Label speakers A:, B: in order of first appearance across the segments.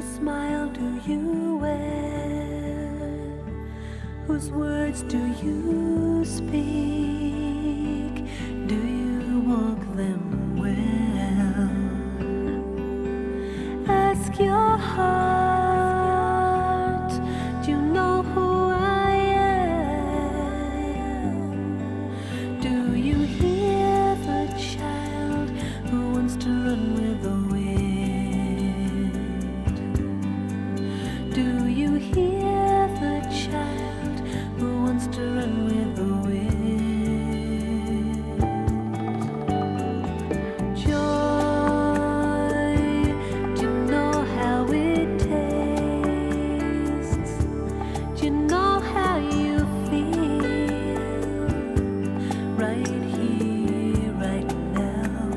A: Whose smile do you wear? Whose words do you speak? Do you walk them well? Ask your heart, do you know who I am? Do you hear the child who wants to run with the wind? Do you hear the child who wants to run with the wind? Joy, do you know how it tastes? Do you know how you feel right here, right now?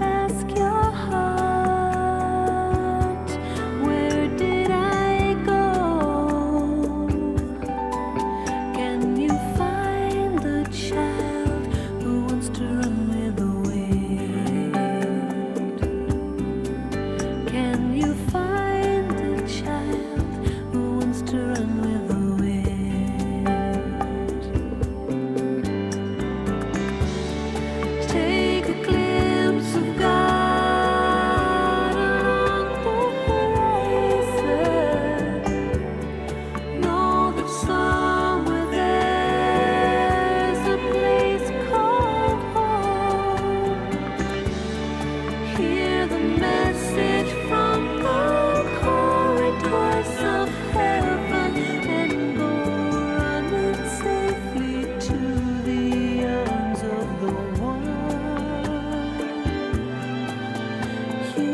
A: Ask your heart, where did I go? Can you find the child who wants to run with the wind? Can you find the child who wants to run with the wind? Take a glimpse of God along the horizon. Know that somewhere there's a place called home. Hear the message from the corridors of heaven and go running safely to the arms of the one you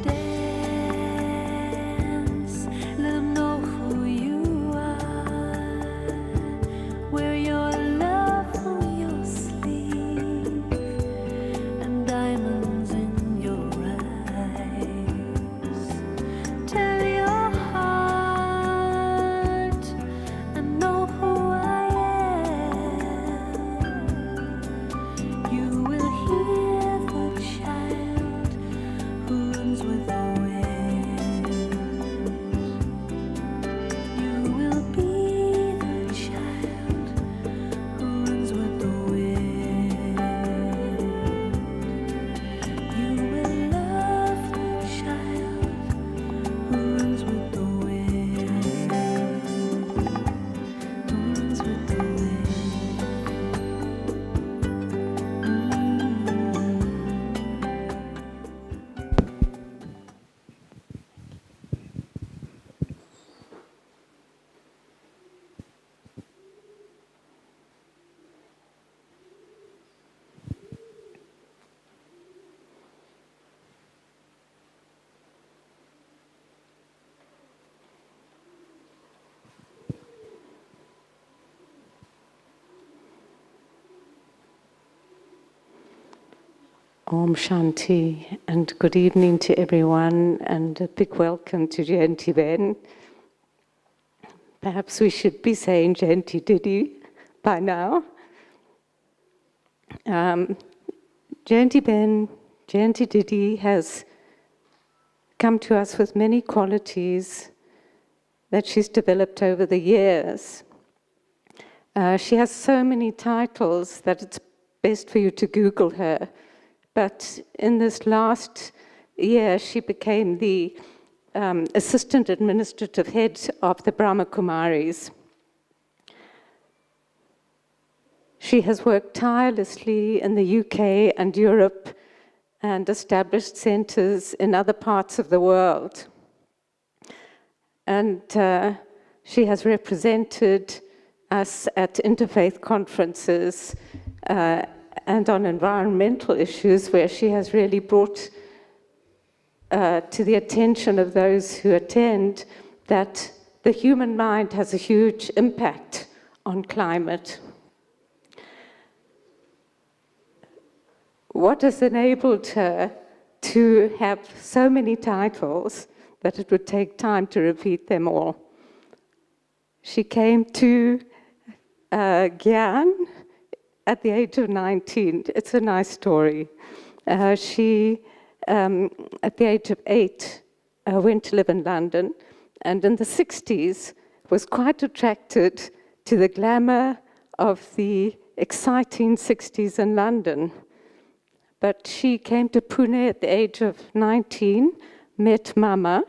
A: dance, let 'em know who you are. Wear your love on your sleeve and diamonds in your eyes. Tell your heart, I know who I am. You will hear the child who runs with the wind. You will be the child who runs with the wind. You will love the child who runs with the wind. Who runs with the wind.
B: Om Shanti, and good evening to everyone, and a big welcome to Jayanti Ben. Perhaps we should be saying Jayanti Didi by now. Jayanti Ben, Jayanti Didi has come to us with many qualities that she's developed over the years. She has so many titles that it's best for you to Google her. But in this last year, she became the assistant administrative head of the Brahma Kumaris. She has worked tirelessly in the UK and Europe and established centers in other parts of the world. And she has represented us at interfaith conferences and on environmental issues, where she has really brought to the attention of those who attend that the human mind has a huge impact on climate. What has enabled her to have so many titles that it would take time to repeat them all? She came to Gyan at the age of 19. It's a nice story. She, at the age of 8, went to live in London, and in the 60s was quite attracted to the glamour of the exciting 60s in London. But she came to Pune at the age of 19, met Mama,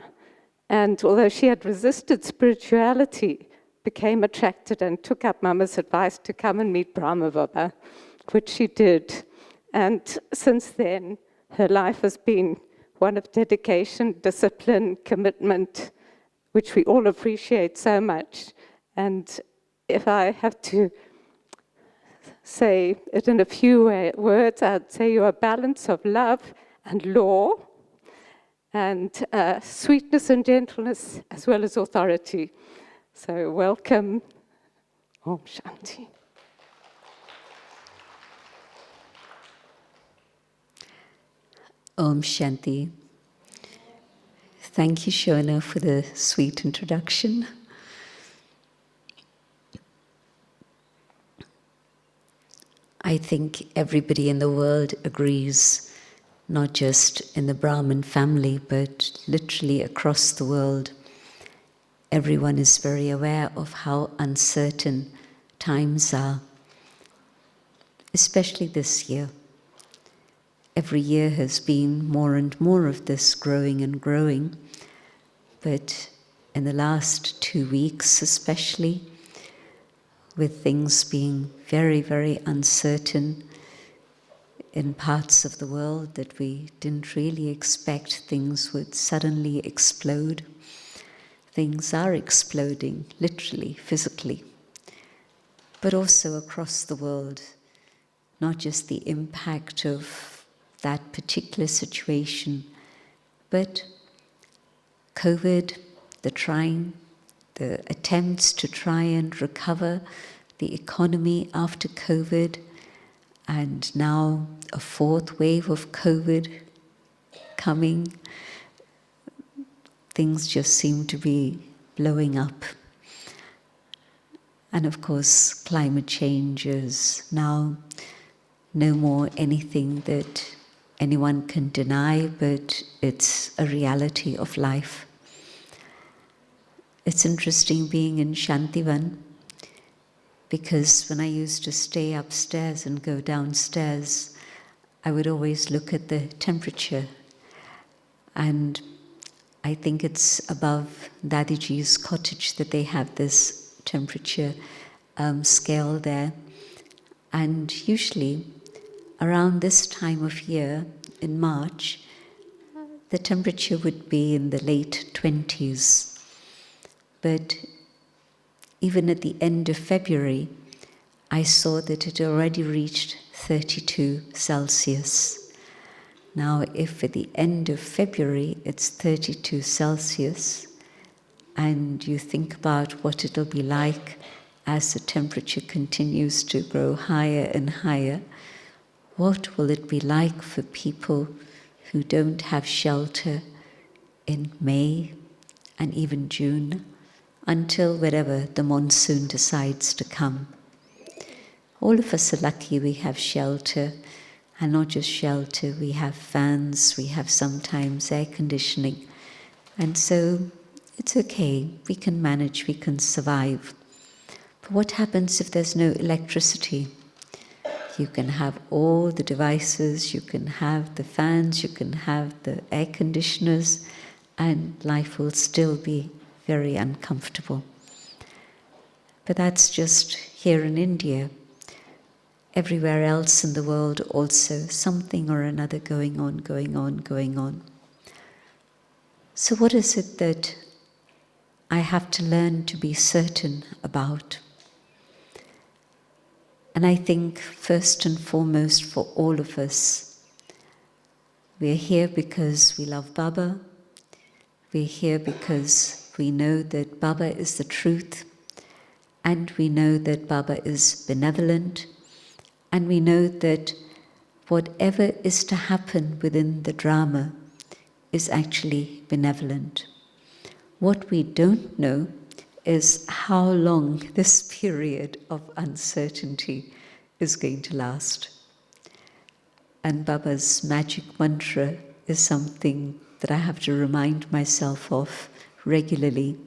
B: and although she had resisted spirituality, became attracted and took up Mama's advice to come and meet Brahma Baba, which she did. And since then, her life has been one of dedication, discipline, commitment, which we all appreciate so much. And if I have to say it in a few words, I'd say you're a balance of love and law, and sweetness and gentleness, as well as authority. So welcome. Om Shanti.
C: Om Shanti. Thank you, Shona, for the sweet introduction. I think everybody in the world agrees, not just in the Brahmin family, but literally across the world. Everyone is very aware of how uncertain times are, especially this year. Every year has been more and more of this growing and growing, but in the last 2 weeks especially, with things being very, very uncertain in parts of the world that we didn't really expect things would suddenly explode. Things are exploding, literally, physically, but also across the world, not just the impact of that particular situation, but COVID, the attempts to try and recover the economy after COVID, and now a 4th wave of COVID coming. Things just seem to be blowing up. And of course, climate change is now no more anything that anyone can deny, but it's a reality of life. It's interesting being in Shantivan, because when I used to stay upstairs and go downstairs, I would always look at the temperature, and I think it's above Dadiji's cottage that they have this temperature scale there. And usually, around this time of year, in March, the temperature would be in the late 20s. But even at the end of February, I saw that it already reached 32 Celsius. Now, if at the end of February it's 32 Celsius, and you think about what it'll be like as the temperature continues to grow higher and higher, what will it be like for people who don't have shelter in May and even June, until wherever the monsoon decides to come? All of us are lucky we have shelter. And not just shelter, we have fans, we have sometimes air conditioning. And so it's okay, we can manage, we can survive. But what happens if there's no electricity? You can have all the devices, you can have the fans, you can have the air conditioners, and life will still be very uncomfortable. But that's just here in India. Everywhere else in the world also, something or another going on. So what is it that I have to learn to be certain about? And I think first and foremost for all of us, we're here because we love Baba. We're here because we know that Baba is the truth, and we know that Baba is benevolent, and we know that whatever is to happen within the drama is actually benevolent. What we don't know is how long this period of uncertainty is going to last. And Baba's magic mantra is something that I have to remind myself of regularly.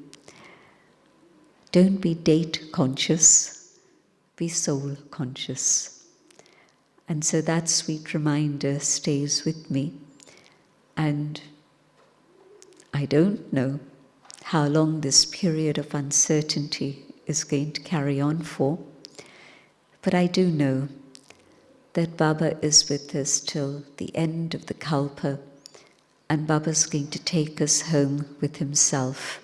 C: Don't be date conscious, be soul conscious. And so that sweet reminder stays with me. And I don't know how long this period of uncertainty is going to carry on for, but I do know that Baba is with us till the end of the Kalpa, and Baba's going to take us home with himself.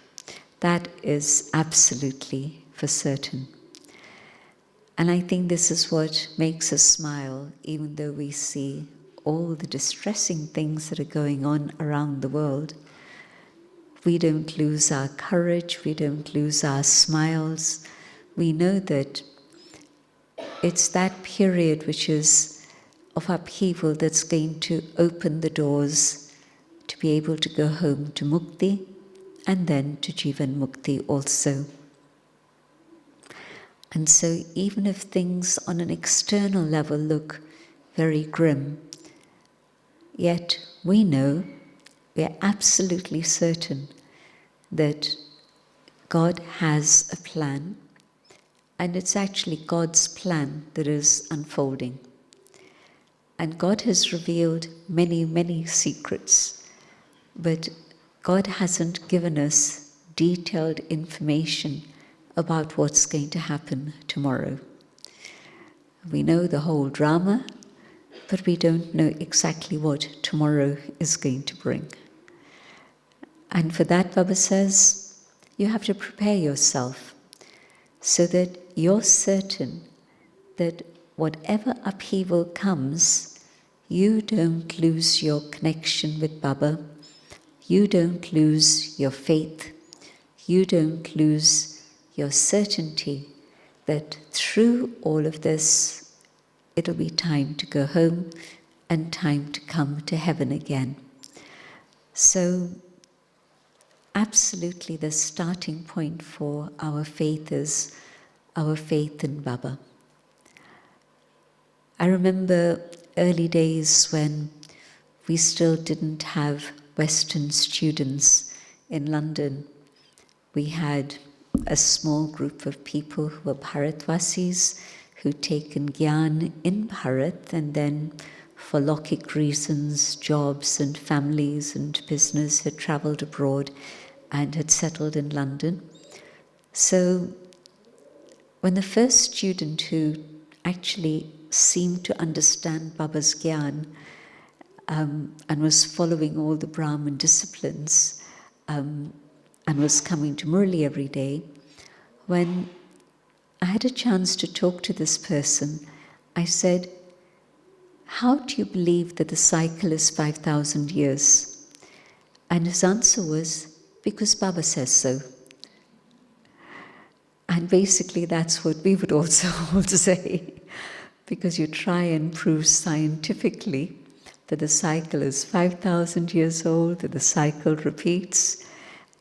C: That is absolutely for certain. And I think this is what makes us smile, even though we see all the distressing things that are going on around the world. We don't lose our courage, we don't lose our smiles. We know that it's that period which is of upheaval that's going to open the doors to be able to go home to Mukti and then to Jivan Mukti also. And so even if things on an external level look very grim, yet we know, we are absolutely certain that God has a plan, and it's actually God's plan that is unfolding. And God has revealed many, many secrets, but God hasn't given us detailed information about what's going to happen tomorrow. We know the whole drama, but we don't know exactly what tomorrow is going to bring. And for that, Baba says, you have to prepare yourself so that you're certain that whatever upheaval comes, you don't lose your connection with Baba, you don't lose your faith, you don't lose your certainty that through all of this, it'll be time to go home and time to come to heaven again. So, absolutely the starting point for our faith is our faith in Baba. I remember early days when we still didn't have Western students in London. We had a small group of people who were Bharatvasis who'd taken Gyan in Bharat, and then for Lokik reasons, jobs and families and business had travelled abroad and had settled in London. So when the first student who actually seemed to understand Baba's Gyan and was following all the Brahman disciplines and was coming to Murli every day, when I had a chance to talk to this person, I said, how do you believe that the cycle is 5,000 years? And his answer was, because Baba says so. And basically that's what we would also all say, because you try and prove scientifically that the cycle is 5,000 years old, that the cycle repeats,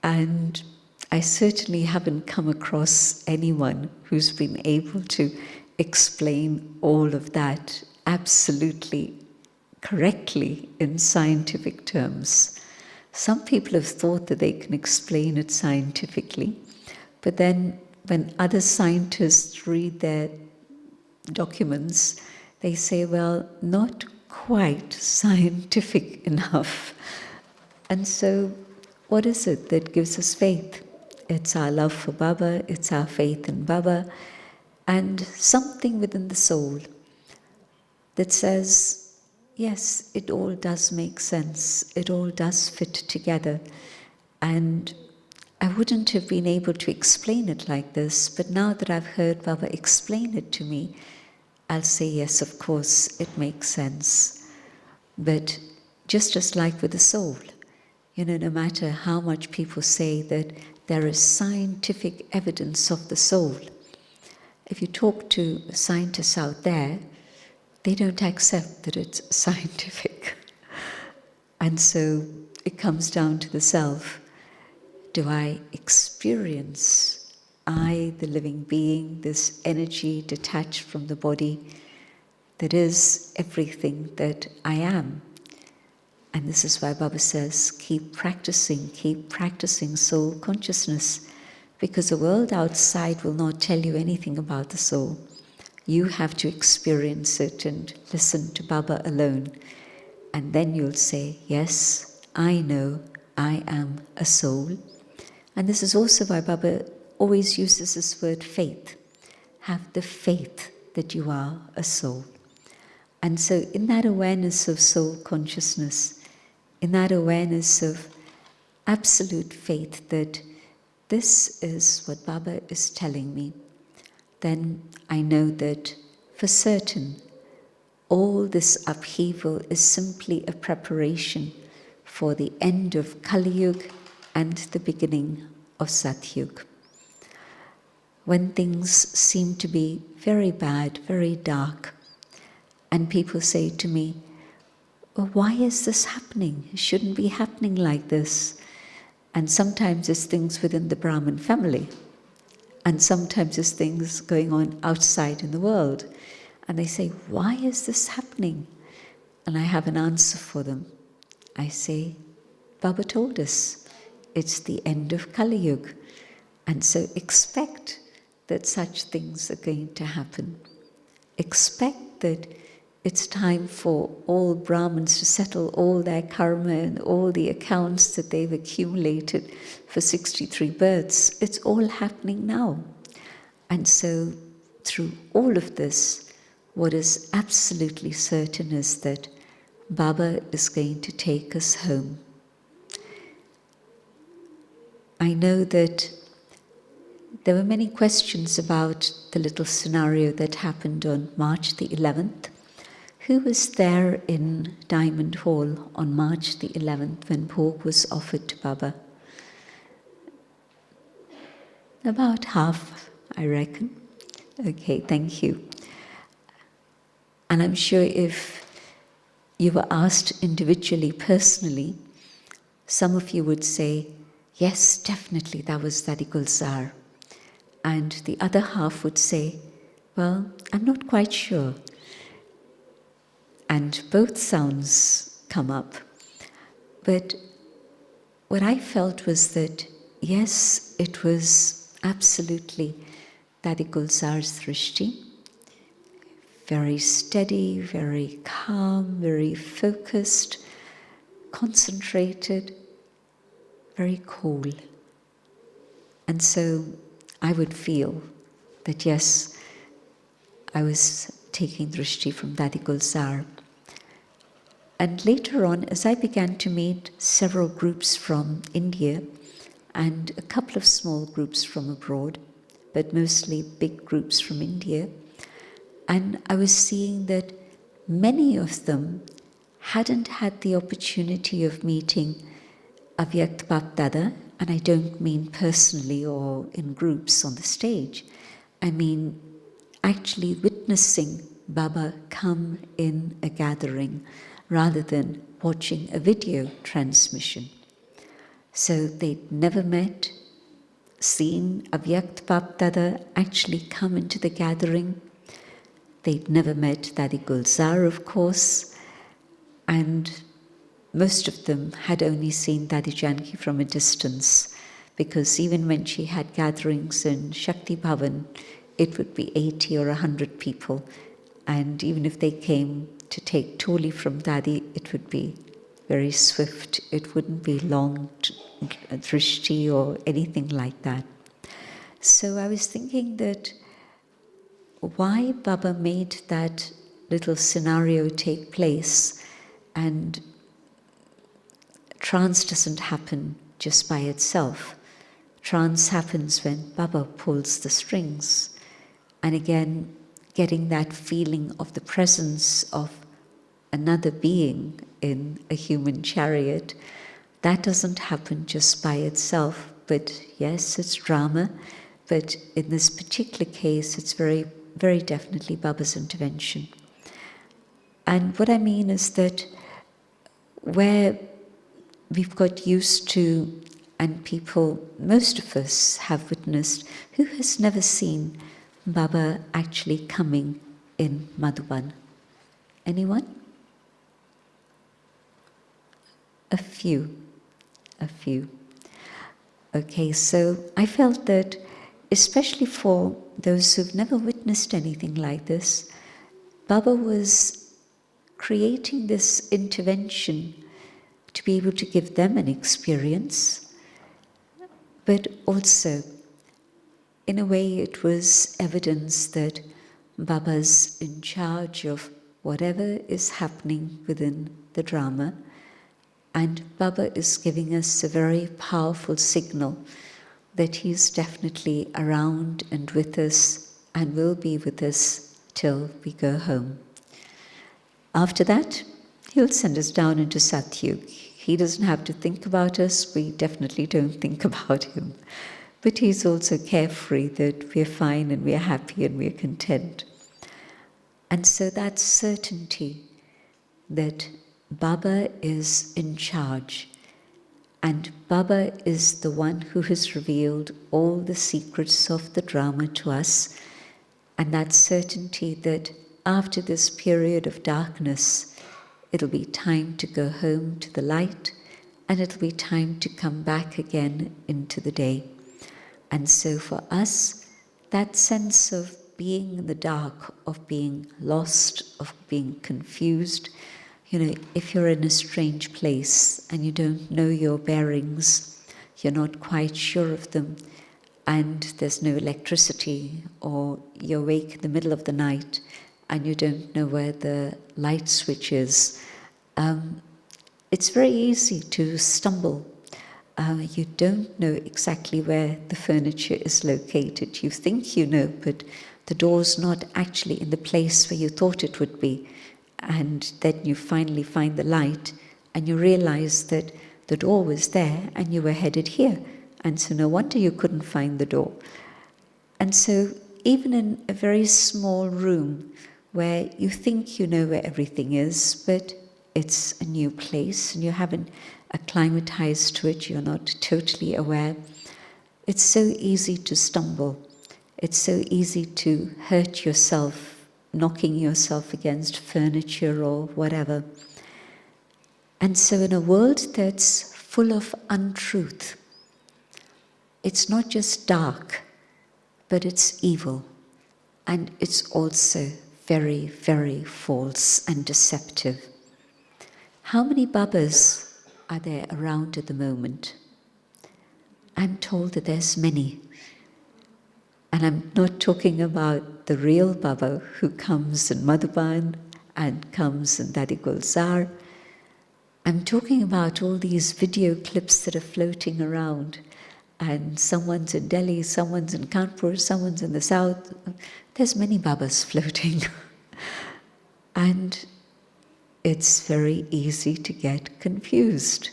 C: and I certainly haven't come across anyone who's been able to explain all of that absolutely correctly in scientific terms. Some people have thought that they can explain it scientifically, but then when other scientists read their documents, they say, well, not quite scientific enough. And so, what is it that gives us faith? It's our love for Baba, it's our faith in Baba, and something within the soul that says, yes, it all does make sense, it all does fit together. And I wouldn't have been able to explain it like this, but now that I've heard Baba explain it to me, I'll say, yes, of course, it makes sense. But just as like with the soul, no matter how much people say that there is scientific evidence of the soul, if you talk to scientists out there, they don't accept that it's scientific. And so it comes down to the self. Do I experience, I, the living being, this energy detached from the body that is everything that I am? And this is why Baba says, keep practicing soul consciousness, because the world outside will not tell you anything about the soul. You have to experience it and listen to Baba alone. And then you'll say, yes, I know I am a soul. And this is also why Baba always uses this word faith. Have the faith that you are a soul. And so in that awareness of soul consciousness, in that awareness of absolute faith that this is what Baba is telling me, then I know that for certain all this upheaval is simply a preparation for the end of Kali Yuga and the beginning of Satyuga. When things seem to be very bad, very dark, and people say to me, well, why is this happening? It shouldn't be happening like this. And sometimes it's things within the Brahmin family. And sometimes it's things going on outside in the world. And they say, why is this happening? And I have an answer for them. I say, Baba told us, it's the end of Kali Yuga. And so expect that such things are going to happen. Expect that it's time for all Brahmins to settle all their karma and all the accounts that they've accumulated for 63 births. It's all happening now. And so through all of this, what is absolutely certain is that Baba is going to take us home. I know that there were many questions about the little scenario that happened on March the 11th. Who was there in Diamond Hall on March the 11th when Bhog was offered to Baba? About half, I reckon. Okay, thank you. And I'm sure if you were asked individually, personally, some of you would say, yes, definitely, that was Dadi Gulzar. And the other half would say, well, I'm not quite sure. And both sounds come up. But what I felt was that, yes, it was absolutely Dadi Gulzar's drishti. Very steady, very calm, very focused, concentrated, very cool. And so I would feel that, yes, I was taking drishti from Dadi Gulzar. And later on, as I began to meet several groups from India and a couple of small groups from abroad, but mostly big groups from India, and I was seeing that many of them hadn't had the opportunity of meeting Avyakt Bap Dada, and I don't mean personally or in groups on the stage. I mean actually witnessing Baba come in a gathering rather than watching a video transmission. So they'd never met, seen Avyakt Bap Dada actually come into the gathering. They'd never met Dadi Gulzar, of course, and most of them had only seen Dadi Janki from a distance, because even when she had gatherings in Shakti Bhavan, it would be 80 or 100 people, and even if they came to take Toli from Dadi, it would be very swift. It wouldn't be long drishti or anything like that. So I was thinking that why Baba made that little scenario take place, and trance doesn't happen just by itself. Trance happens when Baba pulls the strings. And again, getting that feeling of the presence of another being in a human chariot, that doesn't happen just by itself. But yes, it's drama, but in this particular case, it's very, very definitely Baba's intervention. And what I mean is that where we've got used to, and people, most of us have witnessed, who has never seen Baba actually coming in Madhuban? Anyone? A few. Okay, so I felt that, especially for those who've never witnessed anything like this, Baba was creating this intervention to be able to give them an experience, but also, in a way, it was evidence that Baba's in charge of whatever is happening within the drama, and Baba is giving us a very powerful signal that he's definitely around and with us and will be with us till we go home. After that, he'll send us down into Satyug. He doesn't have to think about us. We definitely don't think about him. But he's also carefree that we're fine and we're happy and we're content. And so that certainty that Baba is in charge, and Baba is the one who has revealed all the secrets of the drama to us, and that certainty that after this period of darkness, it'll be time to go home to the light, and it'll be time to come back again into the day. And so for us, that sense of being in the dark, of being lost, of being confused, if you're in a strange place and you don't know your bearings, you're not quite sure of them, and there's no electricity, or you're awake in the middle of the night and you don't know where the light switch is, it's very easy to stumble. You don't know exactly where the furniture is located. You think you know, but the door's not actually in the place where you thought it would be. And then you finally find the light and you realize that the door was there and you were headed here. And so no wonder you couldn't find the door. And so even in a very small room where you think you know where everything is, but it's a new place and you haven't acclimatized to it, you're not totally aware, it's so easy to stumble. It's so easy to hurt yourself, knocking yourself against furniture or whatever. And so in a world that's full of untruth, it's not just dark, but it's evil. And it's also very, very false and deceptive. How many Babas are there around at the moment? I'm told that there's many. And I'm not talking about the real Baba who comes in Madhuban and comes in Dadigulzar. I'm talking about all these video clips that are floating around, and someone's in Delhi, someone's in Kanpur, someone's in the south. There's many Babas floating. And it's very easy to get confused.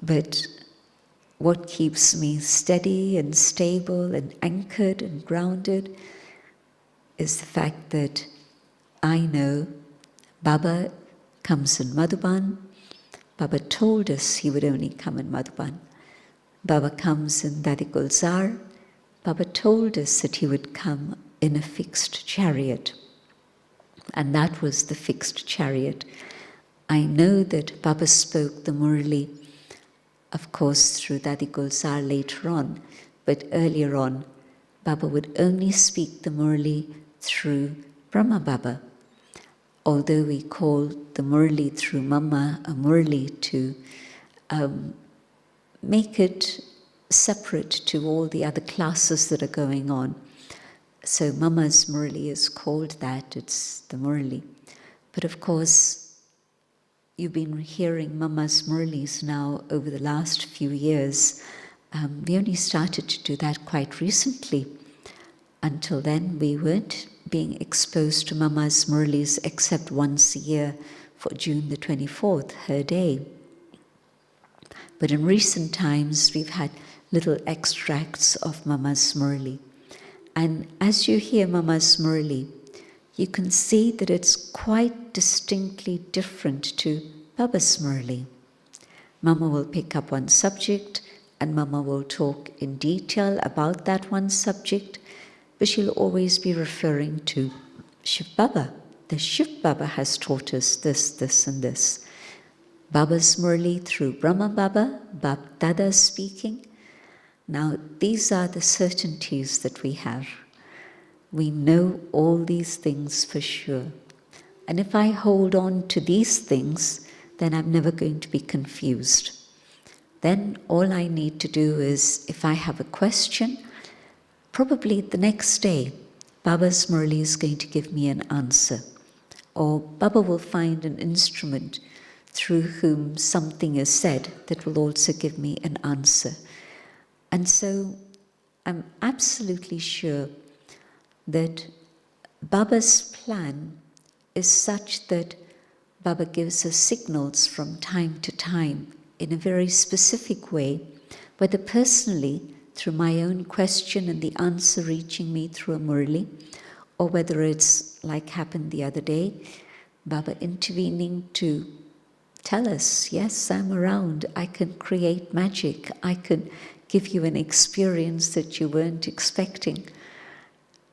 C: But what keeps me steady and stable and anchored and grounded is the fact that I know Baba comes in Madhuban. Baba told us he would only come in Madhuban. Baba comes in Dadigulzar. Baba told us that he would come in a fixed chariot. And that was the fixed chariot. I know that Baba spoke the Murli, of course, through Dadigulzar later on, but earlier on, Baba would only speak the Murli through Brahma Baba. Although we call the Murli through Mama a Murli to make it separate to all the other classes that are going on. So Mama's Murli is called that, it's the Murli. But of course, you've been hearing Mama's Murlis now over the last few years. We only started to do that quite recently. Until then, we weren't being exposed to Mama's Murlis except once a year for June the 24th, her day. But in recent times, we've had little extracts of Mama's Murli. And as you hear Mama's Murli, you can see that it's quite distinctly different to Baba's Murli. Mama will pick up one subject and Mama will talk in detail about that one subject, but she'll always be referring to Shiv Baba. The Shiv Baba has taught us this, this and this. Baba's Murli through Brahma Baba, Bab Dada speaking. Now, these are the certainties that we have. We know all these things for sure. And if I hold on to these things, then I'm never going to be confused. Then all I need to do is, if I have a question, probably the next day, Baba's Murli is going to give me an answer. Or Baba will find an instrument through whom something is said that will also give me an answer. And so I'm absolutely sure that Baba's plan is such that Baba gives us signals from time to time in a very specific way, whether personally through my own question and the answer reaching me through a Murli, or whether it's like happened the other day, Baba intervening to tell us, yes, I'm around, I can create magic, I can give you an experience that you weren't expecting.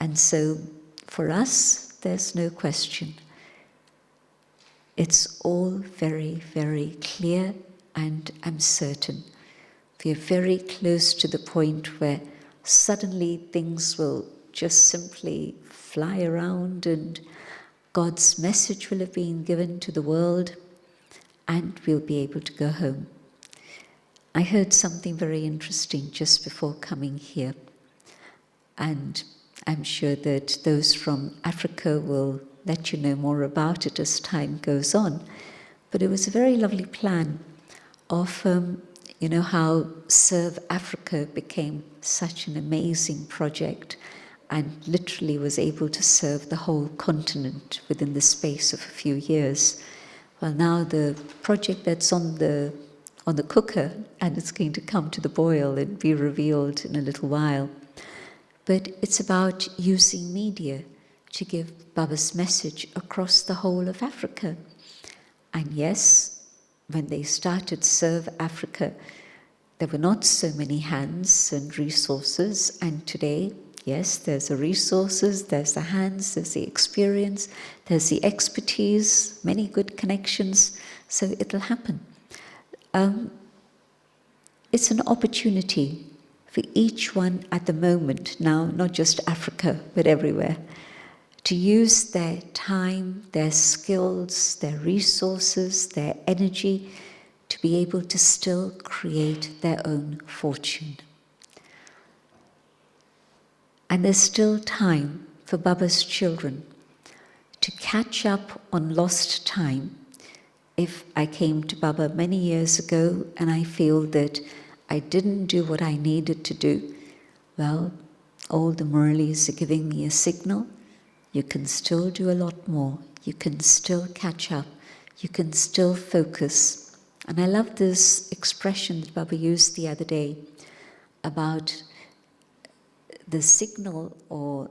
C: And so for us, there's no question. It's all very, very clear, and I'm certain. We're very close to the point where suddenly things will just simply fly around and God's message will have been given to the world and we'll be able to go home. I heard something very interesting just before coming here, and I'm sure that those from Africa will let you know more about it as time goes on. But it was a very lovely plan of, you know, how Serve Africa became such an amazing project and literally was able to serve the whole continent within the space of a few years. Well, now the project that's on the cooker, and it's going to come to the boil and be revealed in a little while. But it's about using media to give Baba's message across the whole of Africa. And yes, when they started Serve Africa, there were not so many hands and resources, and today, yes, there's the resources, there's the hands, there's the experience, there's the expertise, many good connections, so it'll happen. It's an opportunity for each one at the moment, now not just Africa, but everywhere, to use their time, their skills, their resources, their energy, to be able to still create their own fortune. And there's still time for Baba's children to catch up on lost time. If I came to Baba many years ago and I feel that I didn't do what I needed to do, well, all the Murlis are giving me a signal. You can still do a lot more. You can still catch up. You can still focus. And I love this expression that Baba used the other day about the signal or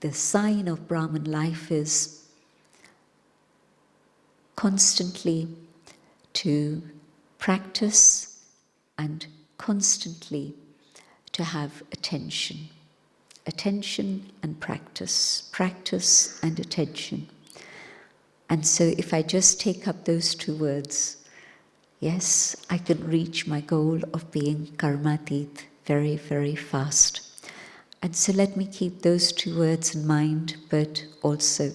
C: the sign of Brahman life is constantly to practice and constantly to have attention. Attention and practice. Practice and attention. And so if I just take up those two words, yes, I can reach my goal of being karmatit very, very fast. And so let me keep those two words in mind, but also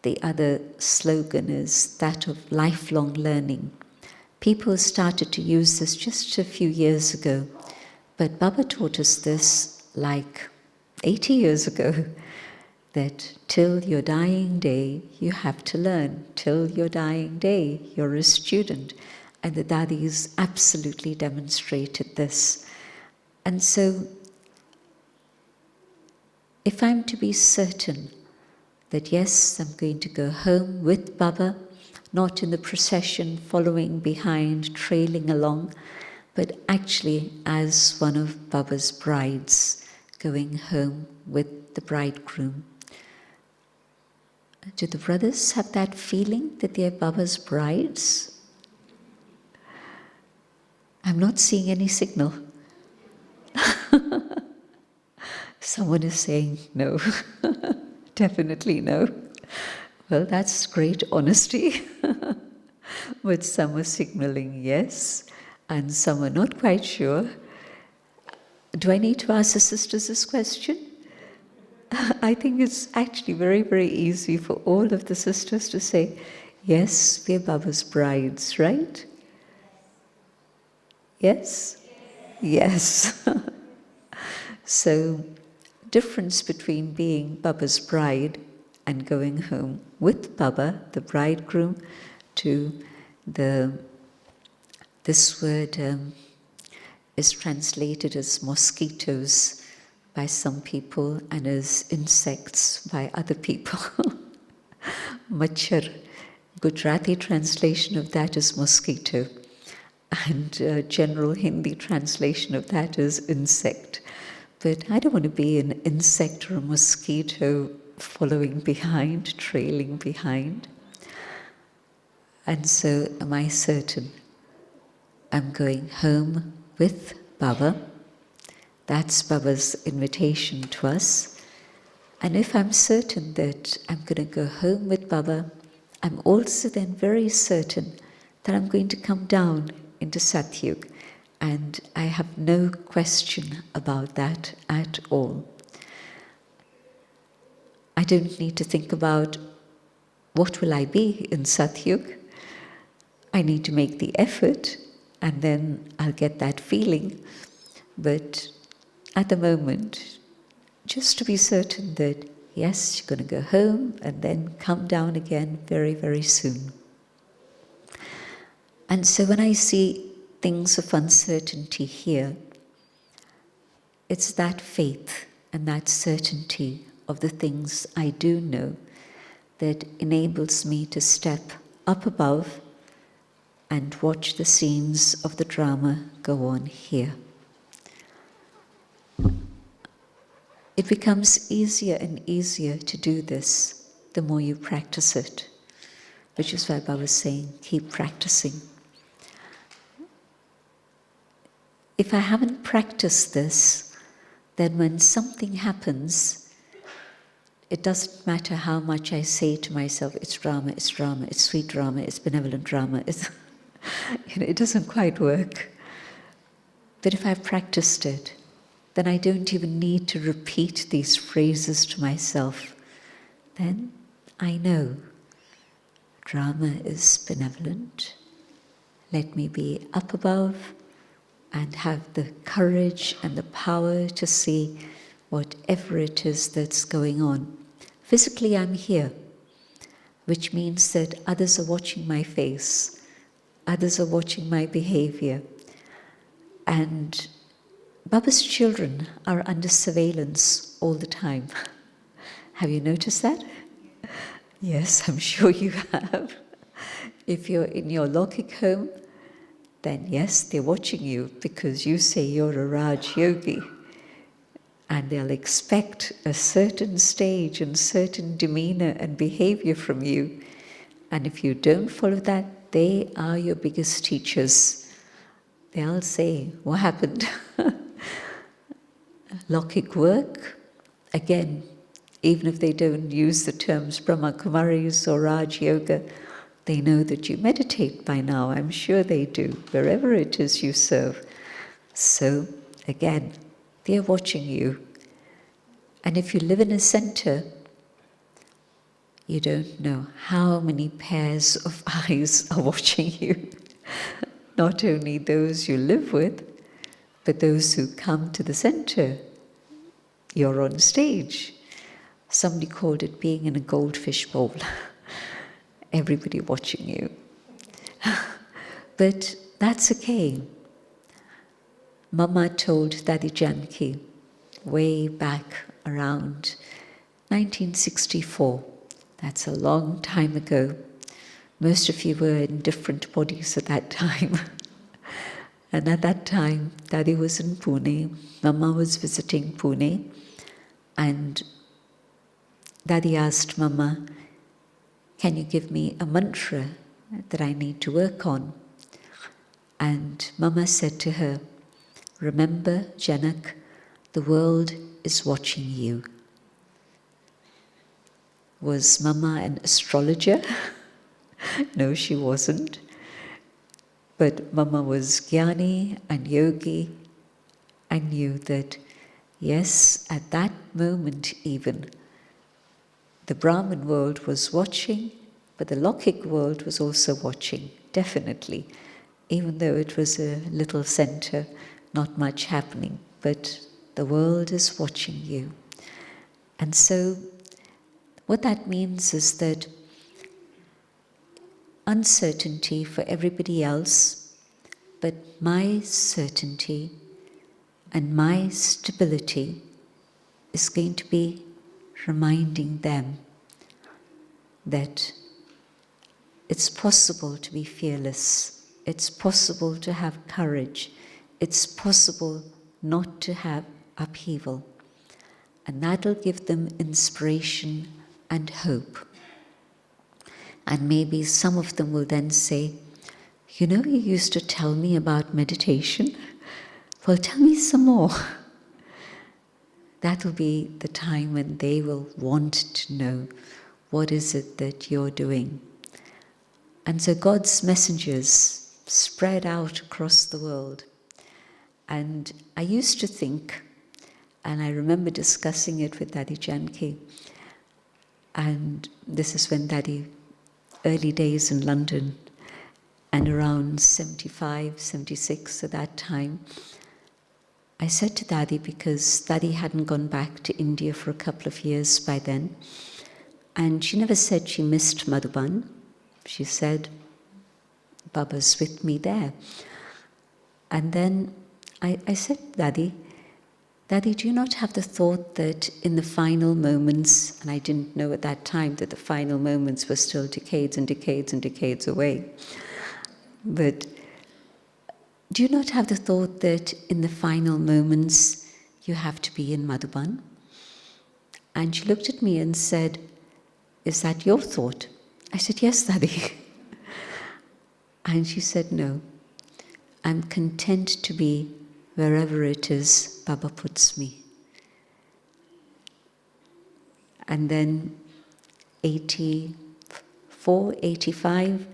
C: the other slogan is that of lifelong learning. People started to use this just a few years ago, but Baba taught us this like 80 years ago, that till your dying day, you have to learn. Till your dying day, you're a student. And the Dadis absolutely demonstrated this. And so, if I'm to be certain that yes, I'm going to go home with Baba, not in the procession, following behind, trailing along, but actually as one of Baba's brides, going home with the bridegroom. Do the brothers have that feeling that they're Baba's brides? I'm not seeing any signal. Someone is saying no. Definitely no. Well, that's great honesty. But some are signaling yes, and some are not quite sure. Do I need to ask the sisters this question? I think it's actually very, very easy for all of the sisters to say, yes, we're Baba's brides, right? Yes? Yes. So, difference between being Baba's bride and going home with Baba, the bridegroom, to this word is translated as mosquitoes by some people and as insects by other people. Machar. Gujarati translation of that is mosquito, and general Hindi translation of that is insect. But I don't want to be an insect or a mosquito following behind, trailing behind. And so am I certain I'm going home with Baba? That's Baba's invitation to us. And if I'm certain that I'm going to go home with Baba, I'm also then very certain that I'm going to come down into Satyug. And I have no question about that at all. I don't need to think about what will I be in Satyug. I need to make the effort, and then I'll get that feeling. But at the moment, just to be certain that, yes, you're going to go home and then come down again very, very soon. And so when I see things of uncertainty here, it's that faith and that certainty of the things I do know that enables me to step up above and watch the scenes of the drama go on here. It becomes easier and easier to do this the more you practice it, which is why Baba was saying, keep practicing. If I haven't practiced this, then when something happens, it doesn't matter how much I say to myself, it's drama, it's sweet drama, it's benevolent drama. It doesn't quite work. But if I've practiced it, then I don't even need to repeat these phrases to myself. Then I know drama is benevolent. Let me be up above and have the courage and the power to see whatever it is that's going on. Physically, I'm here, which means that others are watching my face, others are watching my behavior, and Baba's children are under surveillance all the time. Have you noticed that? Yes, I'm sure you have. If you're in your Lokik home, then yes, they're watching you because you say you're a Raj Yogi. And they'll expect a certain stage and certain demeanor and behavior from you. And if you don't follow that, they are your biggest teachers. They'll say, what happened? Lokik work, again, even if they don't use the terms Brahma Kumaris or Raj Yoga, they know that you meditate by now. I'm sure they do, wherever it is you serve. So, again, they're watching you. And if you live in a center, you don't know how many pairs of eyes are watching you. Not only those you live with, but those who come to the center. You're on stage. Somebody called it being in a goldfish bowl. Everybody watching you. But that's okay. Mama told Daddy Janki way back around 1964 That's a long time ago. Most of you were in different bodies at that time. And at that time, Daddy was in Pune, Mama was visiting Pune, and Daddy asked Mama, can you give me a mantra that I need to work on? And Mama said to her, remember, Janak, the world is watching you. Was Mama an astrologer? No, she wasn't. But Mama was Gyani and Yogi and knew that, yes, at that moment even, the Brahman world was watching, but the Lokik world was also watching, definitely, even though it was a little center, not much happening, but the world is watching you. And so what that means is that uncertainty for everybody else, but my certainty and my stability is going to be reminding them that it's possible to be fearless, it's possible to have courage, it's possible not to have upheaval. And that'll give them inspiration and hope. And maybe some of them will then say, you know, you used to tell me about meditation. Well, tell me some more. That'll be the time when they will want to know what is it that you're doing. And so God's messengers spread out across the world. And I used to think, and I remember discussing it with Daddy Janki, and this is when Daddy, early days in London, and around 75, 76 at that time, I said to Daddy, because Daddy hadn't gone back to India for a couple of years by then, and she never said she missed Madhuban. She said, Baba's with me there. And then I said, Daddy, do you not have the thought that in the final moments, and I didn't know at that time that the final moments were still decades and decades and decades away, but do you not have the thought that in the final moments you have to be in Madhuban? And she looked at me and said, is that your thought? I said, yes, Daddy. And she said, no, I'm content to be wherever it is Baba puts me. And then 84, 85,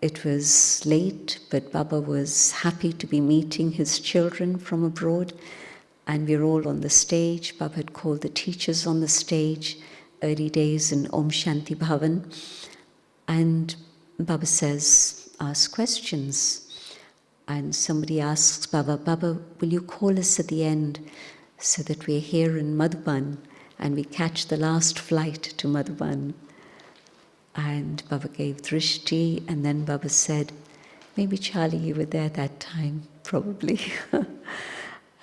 C: it was late, but Baba was happy to be meeting his children from abroad, and we were all on the stage. Baba had called the teachers on the stage, early days in Om Shanti Bhavan, and Baba says, ask questions. And somebody asks Baba, will you call us at the end so that we're here in Madhuban and we catch the last flight to Madhuban? And Baba gave drishti, and then Baba said, maybe Charlie, you were there that time, probably.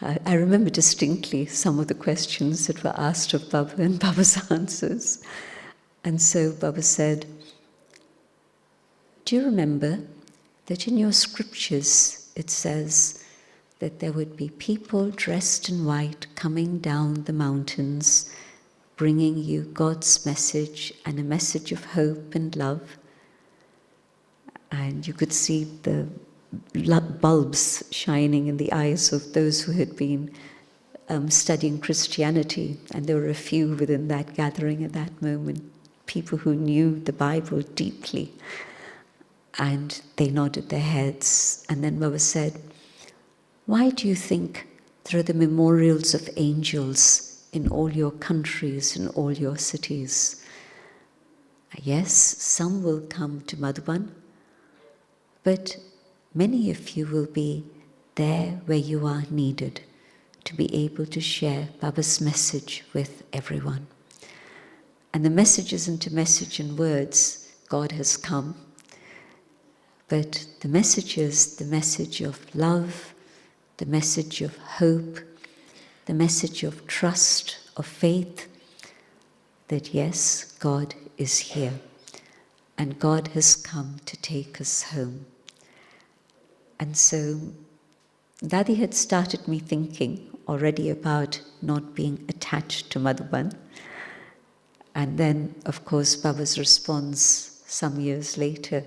C: I remember distinctly some of the questions that were asked of Baba and Baba's answers. And so Baba said, do you remember that in your scriptures it says that there would be people dressed in white coming down the mountains, bringing you God's message and a message of hope and love? And you could see the bulbs shining in the eyes of those who had been studying Christianity, and there were a few within that gathering at that moment, people who knew the Bible deeply, and they nodded their heads. And then Baba said, why do you think there are the memorials of angels in all your countries, in all your cities? Yes, some will come to Madhuban, but many of you will be there where you are needed to be able to share Baba's message with everyone. And the message isn't a message in words, God has come, but the message is the message of love, the message of hope, the message of trust, of faith that yes, God is here and God has come to take us home. And so Daddy had started me thinking already about not being attached to Madhuban. And then, of course, Baba's response some years later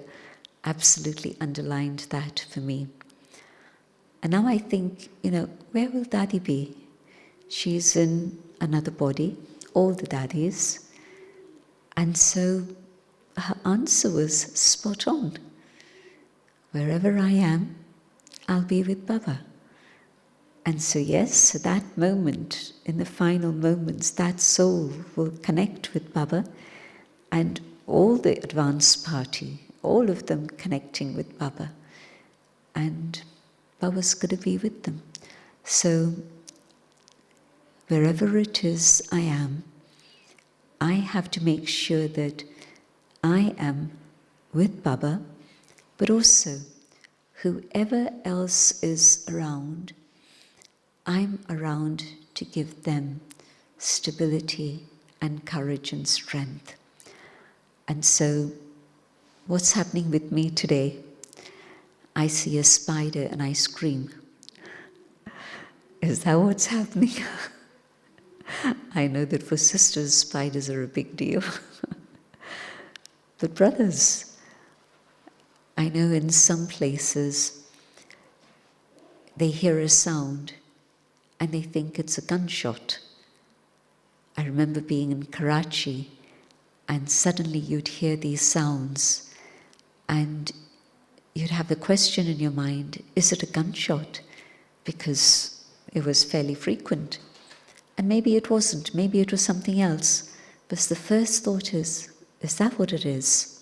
C: absolutely underlined that for me. And now I think, where will Daddy be? She's in another body, all the daddies. And so her answer was spot on. Wherever I am, I'll be with Baba. And so yes, at that moment, in the final moments, that soul will connect with Baba, and all the advance party, all of them connecting with Baba. And Baba's going to be with them. So wherever it is I am, I have to make sure that I am with Baba, but also whoever else is around, I'm around to give them stability and courage and strength. And so, what's happening with me today? I see a spider and I scream. Is that what's happening? I know that for sisters, spiders are a big deal. But brothers, I know in some places they hear a sound and they think it's a gunshot. I remember being in Karachi and suddenly you'd hear these sounds and you'd have the question in your mind, is it a gunshot? Because it was fairly frequent. And maybe it wasn't, maybe it was something else. But the first thought is that what it is?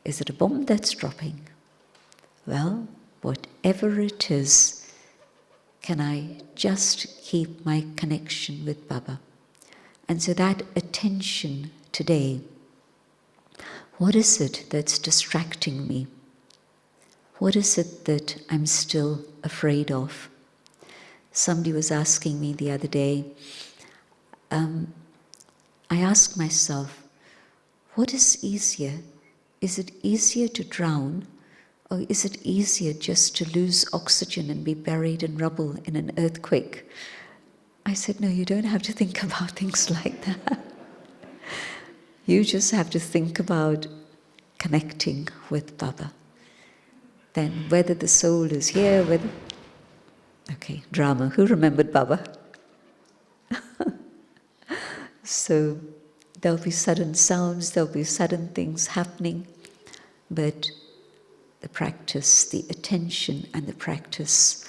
C: Is it a bomb that's dropping? Well, whatever it is, can I just keep my connection with Baba? And so that attention today, what is it that's distracting me? What is it that I'm still afraid of? Somebody was asking me the other day, I asked myself, what is easier? Is it easier to drown, or is it easier just to lose oxygen and be buried in rubble in an earthquake? I said, no, you don't have to think about things like that. You just have to think about connecting with Baba. Then whether the soul is here, whether... Okay, drama. Who remembered Baba? So there'll be sudden sounds, there'll be sudden things happening, but the practice, the attention and the practice,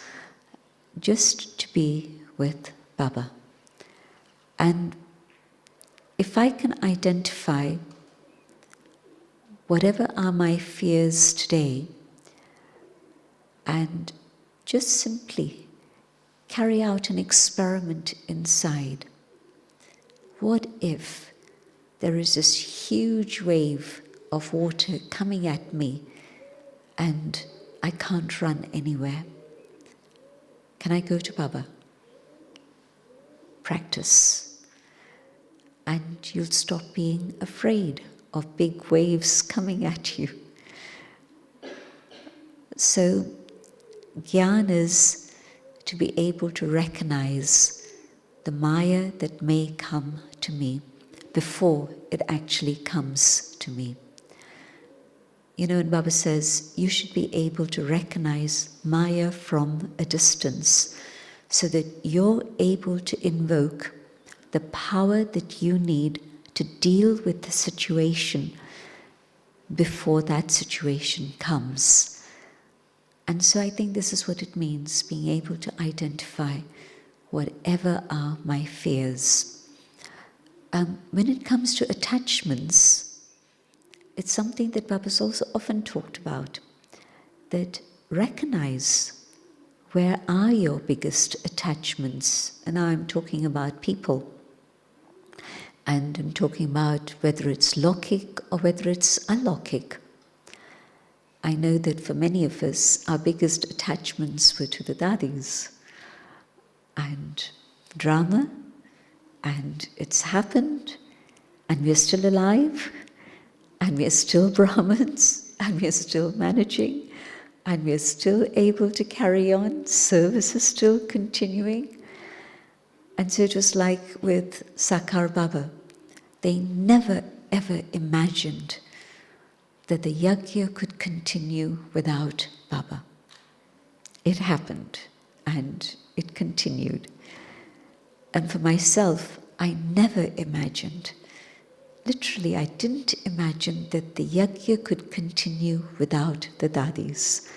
C: just to be with Baba. And if I can identify whatever are my fears today and just simply carry out an experiment inside. What if there is this huge wave of water coming at me and I can't run anywhere? Can I go to Baba? Practice. And you'll stop being afraid of big waves coming at you. So, Gyan is to be able to recognize the Maya that may come to me before it actually comes to me. And Baba says, you should be able to recognize Maya from a distance so that you're able to invoke the power that you need to deal with the situation before that situation comes. And so I think this is what it means, being able to identify whatever are my fears. When it comes to attachments, it's something that Baba's also often talked about, that recognize where are your biggest attachments. And now I'm talking about people. And I'm talking about whether it's lokik or whether it's alokik. I know that for many of us, our biggest attachments were to the dadis. And drama, And it's happened, and we're still alive, and we're still Brahmins, and we're still managing, and we're still able to carry on. Service is still continuing. And so it was like with Sakar Baba. They never ever imagined that the yajna could continue without Baba. It happened, and it continued. And for myself, I never imagined, literally I didn't imagine that the yajna could continue without the dadis,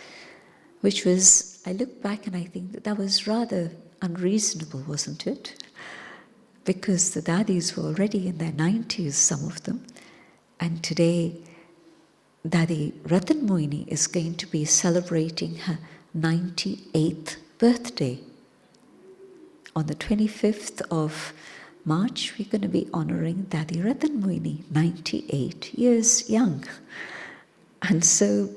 C: which was, I look back and I think that was rather unreasonable, wasn't it? Because the dadis were already in their 90s, some of them, and today Dadi Ratanmohini is going to be celebrating her 98th birthday. On the 25th of March, we're going to be honoring Dadi Ratanmohini, 98 years young. And so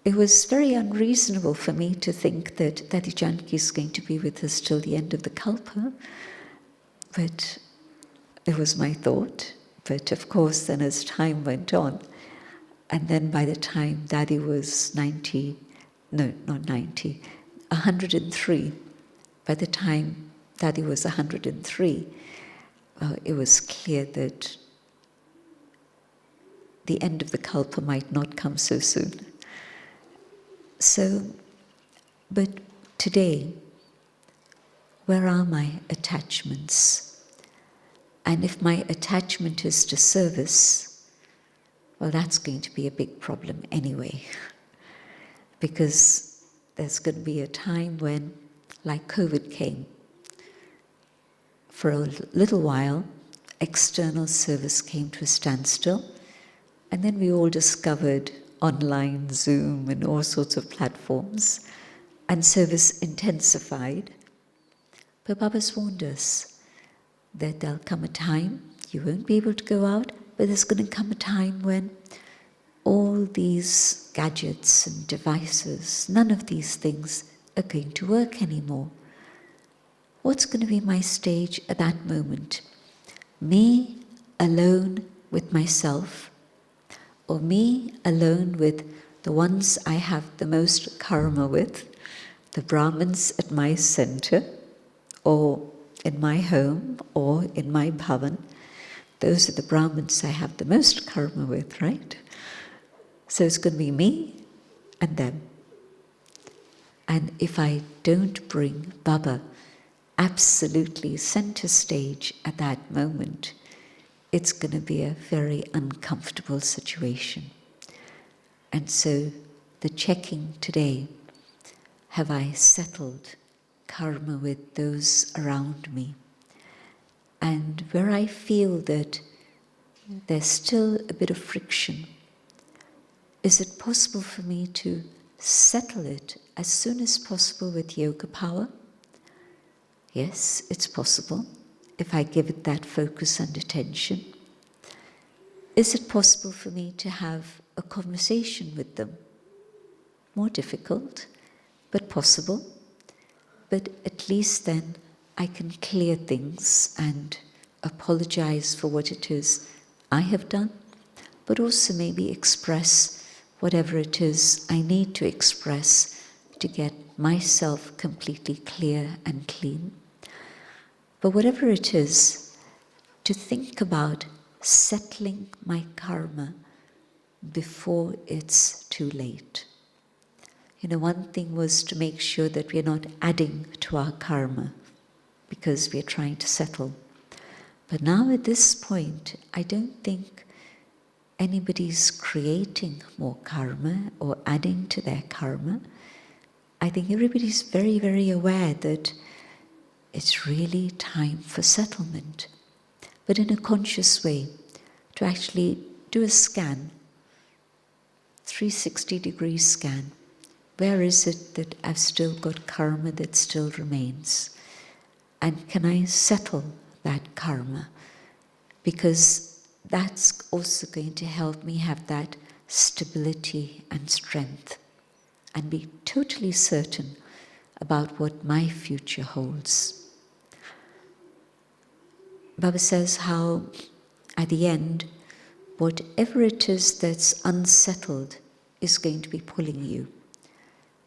C: it was very unreasonable for me to think that Dadi Janki is going to be with us till the end of the Kalpa. But it was my thought. But of course, then as time went on, and then by the time Dadi was 103, by the time Dadi was 103, it was clear that the end of the Kalpa might not come so soon. So, but today, where are my attachments? And if my attachment is to service, well, that's going to be a big problem anyway. Because there's going to be a time when, like COVID came, for a little while, external service came to a standstill, and then we all discovered online Zoom and all sorts of platforms, and service intensified. But Baba's warned us that there'll come a time, you won't be able to go out, but there's going to come a time when all these gadgets and devices, none of these things are going to work anymore. What's going to be my stage at that moment? Me alone with myself, or me alone with the ones I have the most karma with, the Brahmins at my center, or in my home, or in my bhavan. Those are the Brahmins I have the most karma with, right? So it's going to be me and them. And if I don't bring Baba absolutely center stage at that moment, it's going to be a very uncomfortable situation. And so the checking today, have I settled karma with those around me? And where I feel that there's still a bit of friction, is it possible for me to settle it as soon as possible with yoga power? Yes, it's possible, if I give it that focus and attention. Is it possible for me to have a conversation with them? More difficult, but possible. But at least then I can clear things and apologize for what it is I have done, but also maybe express whatever it is I need to express to get myself completely clear and clean. But whatever it is, to think about settling my karma before it's too late. You know, one thing was to make sure that we're not adding to our karma because we're trying to settle. But now at this point, I don't think anybody's creating more karma or adding to their karma. I think everybody's very, very aware that it's really time for settlement, but in a conscious way, to actually do a scan, 360-degree scan. Where is it that I've still got karma that still remains? And can I settle that karma? Because that's also going to help me have that stability and strength and be totally certain about what my future holds. Baba says how at the end, whatever it is that's unsettled is going to be pulling you.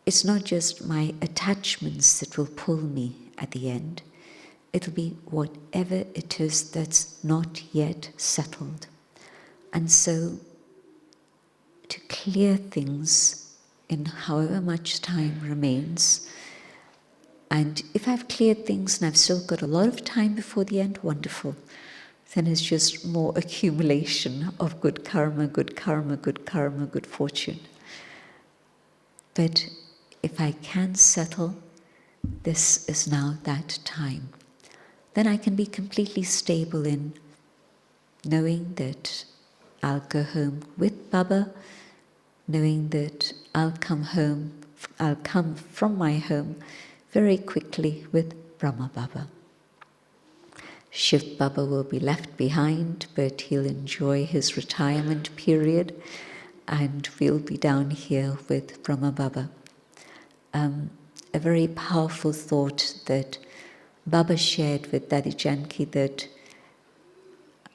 C: It's not just my attachments that will pull me at the end. It'll be whatever it is that's not yet settled. And so, to clear things in however much time remains, and if I've cleared things and I've still got a lot of time before the end, wonderful. Then it's just more accumulation of good karma, good karma, good karma, good fortune. But if I can settle, this is now that time. Then I can be completely stable in knowing that I'll go home with Baba, knowing that I'll come from my home very quickly with Brahma Baba. Shiv Baba will be left behind, but he'll enjoy his retirement period, and we'll be down here with Brahma Baba. A very powerful thought that Baba shared with Dadi Janki that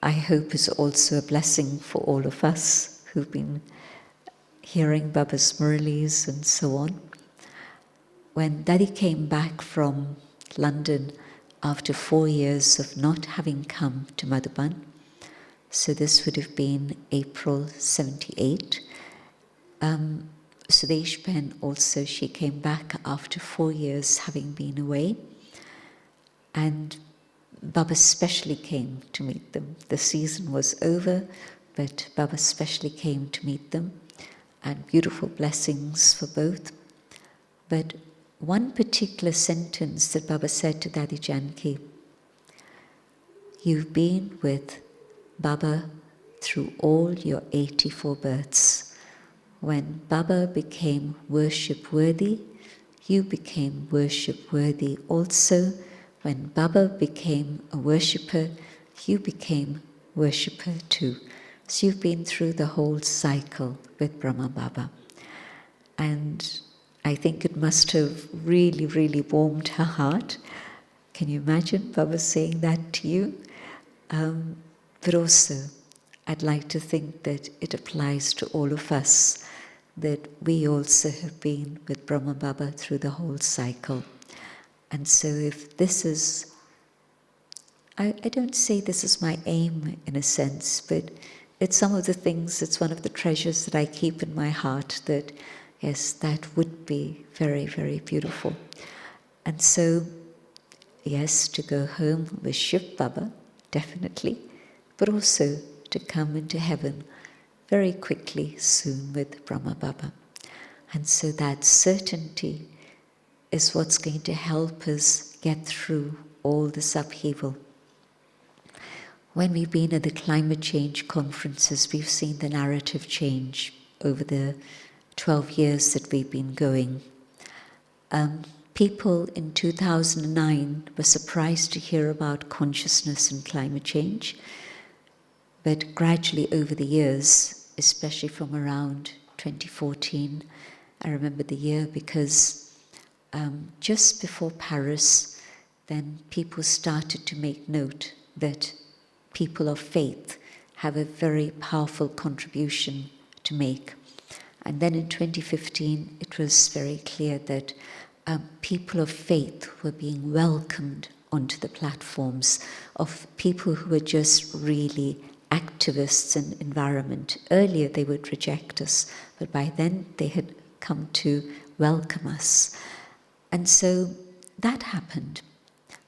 C: I hope is also a blessing for all of us who've been hearing Baba's murlis and so on. When Dadi came back from London after 4 years of not having come to Madhuban, so this would have been April 78, Sudesh Ben also, she came back after 4 years having been away, and Baba specially came to meet them. The season was over, but Baba specially came to meet them, and beautiful blessings for both. But one particular sentence that Baba said to Dadi Janki, you've been with Baba through all your 84 births. When Baba became worship-worthy, you became worship-worthy also. When Baba became a worshipper, you became worshipper too. So you've been through the whole cycle with Brahma Baba. And I think it must have really, really warmed her heart. Can you imagine Baba saying that to you? But also, I'd like to think that it applies to all of us, that we also have been with Brahma Baba through the whole cycle. And so if this is, I don't say this is my aim in a sense, but it's some of the things, it's one of the treasures that I keep in my heart, that yes, that would be very, very beautiful. And so, yes, to go home with Shiv Baba, definitely, but also to come into heaven very quickly, soon with Brahma Baba. And so that certainty is what's going to help us get through all this upheaval. When we've been at the climate change conferences, we've seen the narrative change over the 12 years that we've been going. People in 2009 were surprised to hear about consciousness and climate change, but gradually over the years, especially from around 2014, I remember the year because just before Paris, then people started to make note that people of faith have a very powerful contribution to make. And then in 2015, it was very clear that people of faith were being welcomed onto the platforms of people who were just really activists in environment. Earlier, they would reject us, but by then they had come to welcome us. And so that happened.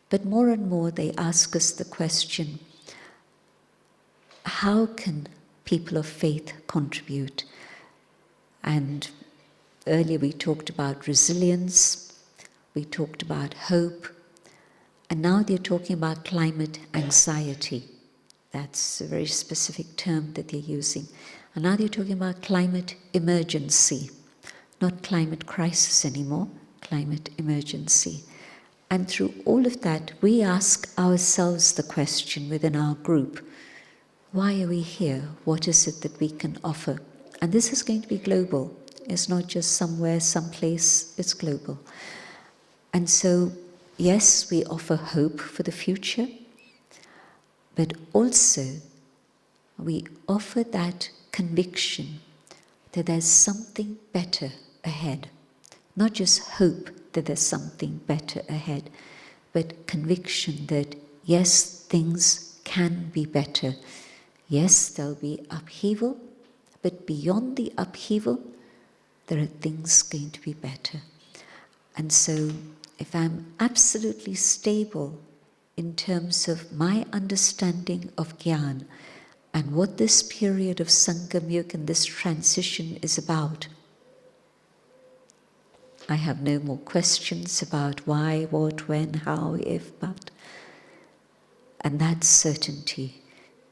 C: But more and more, they ask us the question, how can people of faith contribute? And earlier we talked about resilience, we talked about hope, and now they're talking about climate anxiety. That's a very specific term that they're using. And now they're talking about climate emergency, not climate crisis anymore, climate emergency. And through all of that, we ask ourselves the question within our group, why are we here? What is it that we can offer? And this is going to be global. It's not just somewhere, someplace, it's global. And so, yes, we offer hope for the future. but also we offer that conviction that there's something better ahead. Not just hope that there's something better ahead, but conviction that yes, things can be better. Yes, there'll be upheaval, but beyond the upheaval, there are things going to be better. And so, if I'm absolutely stable in terms of my understanding of Gyan and what this period of Sangam Yuga and this transition is about, I have no more questions about why, what, when, how, if, but. And that certainty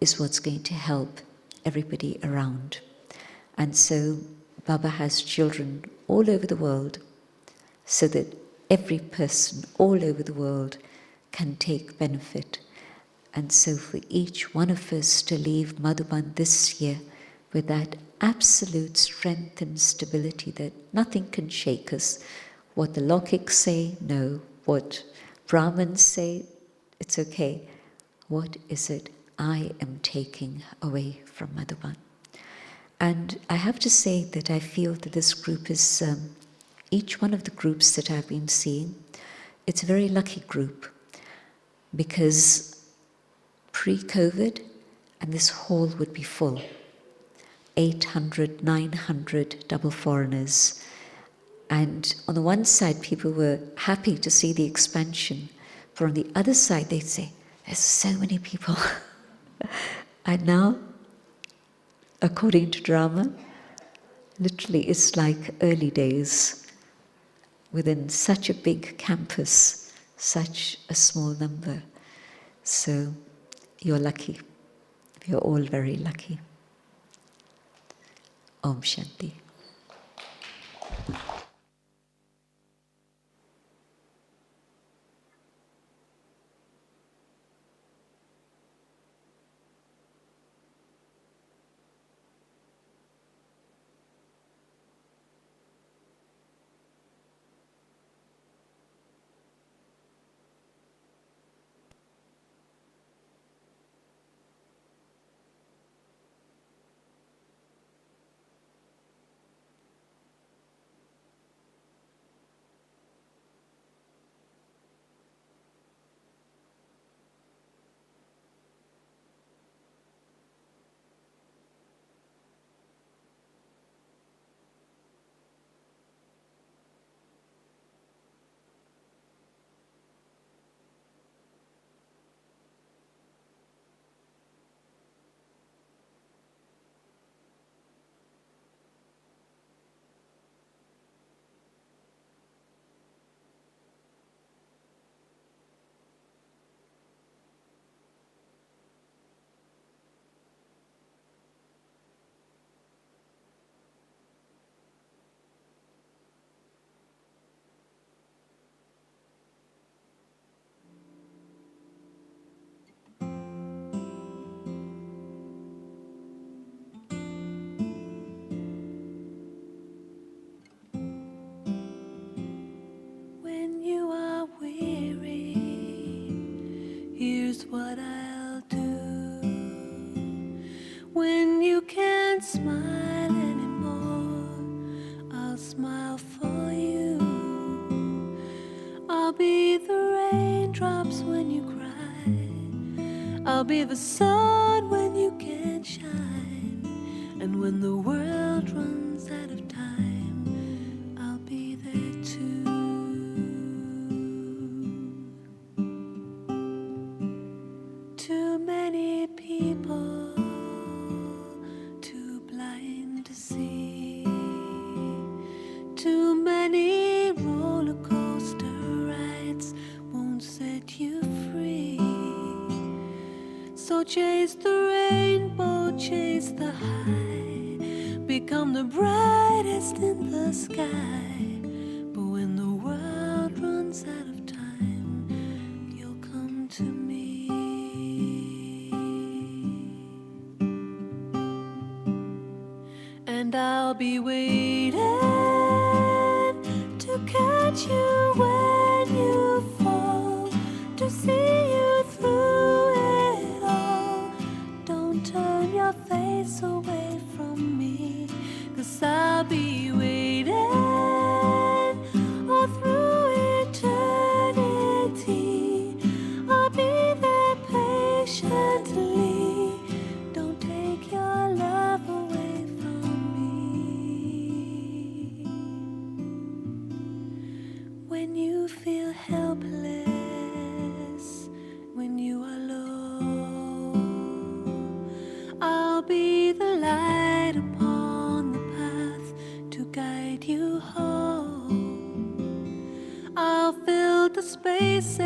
C: is what's going to help everybody around. And so Baba has children all over the world so that every person all over the world can take benefit. And so for each one of us to leave Madhuban this year with that absolute strength and stability that nothing can shake us. What the Laukiks say, no. What Brahmins say, it's okay. What is it I am taking away from Madhuban? And I have to say that I feel that this group is, each one of the groups that I've been seeing, it's a very lucky group because pre-COVID, and this hall would be full, 800, 900 double foreigners. And on the one side, people were happy to see the expansion, but on the other side, they'd say, there's so many people. And now, according to drama, literally it's like early days within such a big campus, such a small number. So you're lucky. You're all very lucky. Om Shanti.
A: When you are weary, here's what I'll do. When you can't smile anymore, I'll smile for you. I'll be the raindrops when you cry. I'll be the sun when you can't shine. And when the world runs out of time, I'll be there too. Too many people, too blind to see. Too many roller coaster rides won't set you free. So chase the rainbow, chase the high, become the brightest in the sky. But when the world runs out of time, you'll come to me. And I'll be waiting to catch you when you fall, to see you through it all.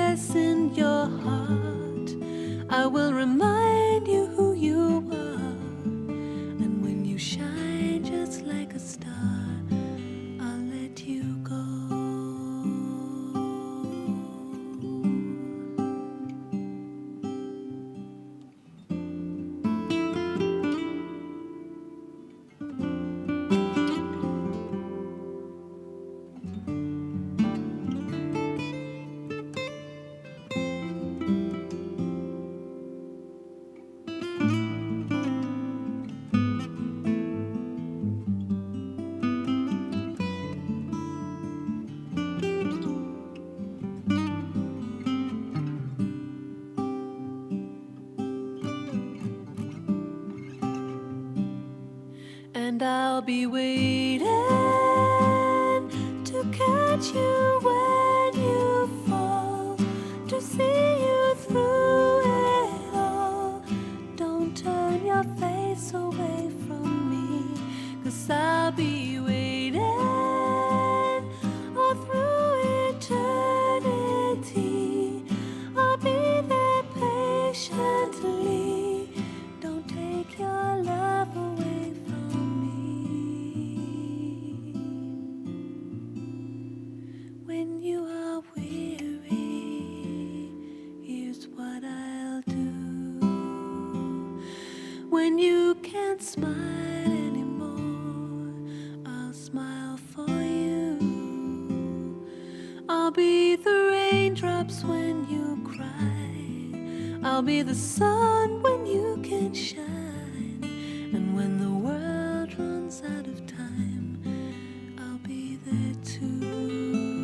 A: place in your heart. I will remind you who you are. And when you shine just like a star, I'll let you go. And I'll be waiting to catch you when you fall, to see you through it all. Don't turn your face away from me, 'cause I'll be waiting all through eternity. I'll be there patiently. Don't take your love away from me. When you are weary, here's what I'll do. When you can't smile anymore, I'll smile for you. I'll be the raindrops when you cry. I'll be the sun when you can shine. And when the world runs out of time, I'll be there too.